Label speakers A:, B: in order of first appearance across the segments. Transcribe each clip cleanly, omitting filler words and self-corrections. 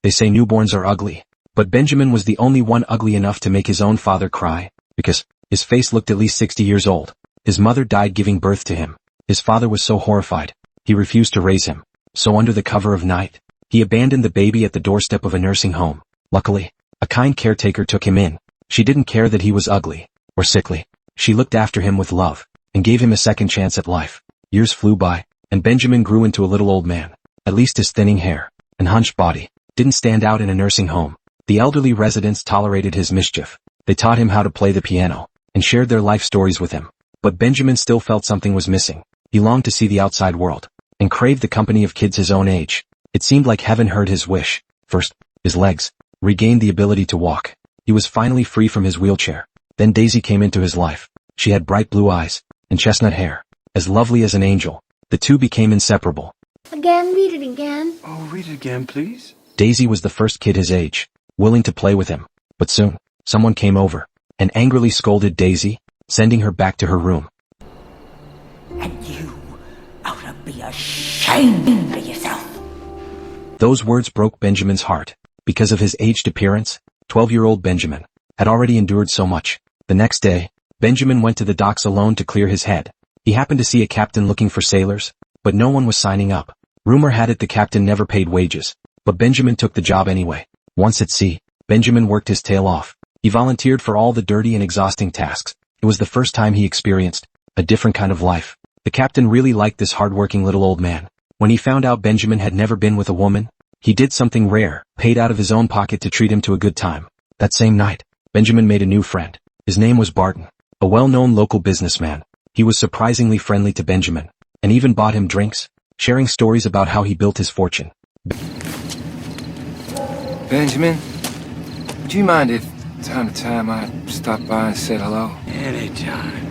A: They say newborns are ugly. But Benjamin was the only one ugly enough to make his own father cry, because his face looked at least 60 years old. His mother died giving birth to him. His father was so horrified, he refused to raise him. So under the cover of night, he abandoned the baby at the doorstep of a nursing home. Luckily, a kind caretaker took him in. She didn't care that he was ugly or sickly. She looked after him with love and gave him a second chance at life. Years flew by, and Benjamin grew into a little old man. At least his thinning hair and hunched body didn't stand out in a nursing home. The elderly residents tolerated his mischief. They taught him how to play the piano and shared their life stories with him. But Benjamin still felt something was missing. He longed to see the outside world and craved the company of kids his own age. It seemed like heaven heard his wish. First, his legs regained the ability to walk. He was finally free from his wheelchair. Then Daisy came into his life. She had bright blue eyes and chestnut hair, as lovely as an angel. The two became inseparable.
B: Again, read it again.
C: Oh, read it again, please.
A: Daisy was the first kid his age, willing to play with him. But soon, someone came over and angrily scolded Daisy, sending her back to her room.
D: And you ought to be ashamed of yourself.
A: Those words broke Benjamin's heart. Because of his aged appearance, 12-year-old Benjamin had already endured so much. The next day, Benjamin went to the docks alone to clear his head. He happened to see a captain looking for sailors, but no one was signing up. Rumor had it the captain never paid wages, but Benjamin took the job anyway. Once at sea, Benjamin worked his tail off. He volunteered for all the dirty and exhausting tasks. It was the first time he experienced a different kind of life. The captain really liked this hard-working little old man. When he found out Benjamin had never been with a woman, he did something rare, paid out of his own pocket to treat him to a good time. That same night, Benjamin made a new friend. His name was Barton, a well-known local businessman. He was surprisingly friendly to Benjamin, and even bought him drinks, sharing stories about how he built his fortune.
C: Benjamin, would you mind if, time to time, I stopped by and said hello?
E: Anytime.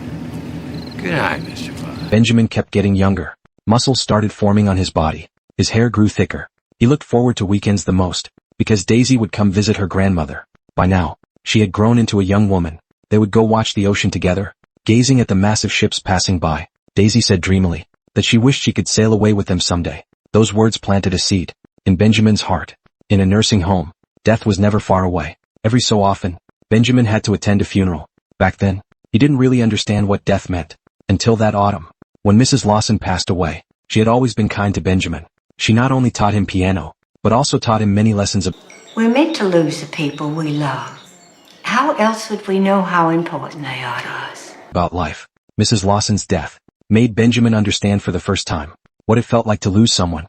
E: Good night, Mr. Bud.
A: Benjamin kept getting younger. Muscles started forming on his body. His hair grew thicker. He looked forward to weekends the most, because Daisy would come visit her grandmother. By now, she had grown into a young woman. They would go watch the ocean together, gazing at the massive ships passing by. Daisy said dreamily that she wished she could sail away with them someday. Those words planted a seed in Benjamin's heart. In a nursing home, death was never far away. Every so often, Benjamin had to attend a funeral. Back then, he didn't really understand what death meant, until that autumn. When Mrs. Lawson passed away, she had always been kind to Benjamin. She not only taught him piano, but also taught him many lessons of
D: We're meant to lose the people we love. How else would we know how important they are to us?
A: about life. Mrs. Lawson's death made Benjamin understand for the first time what it felt like to lose someone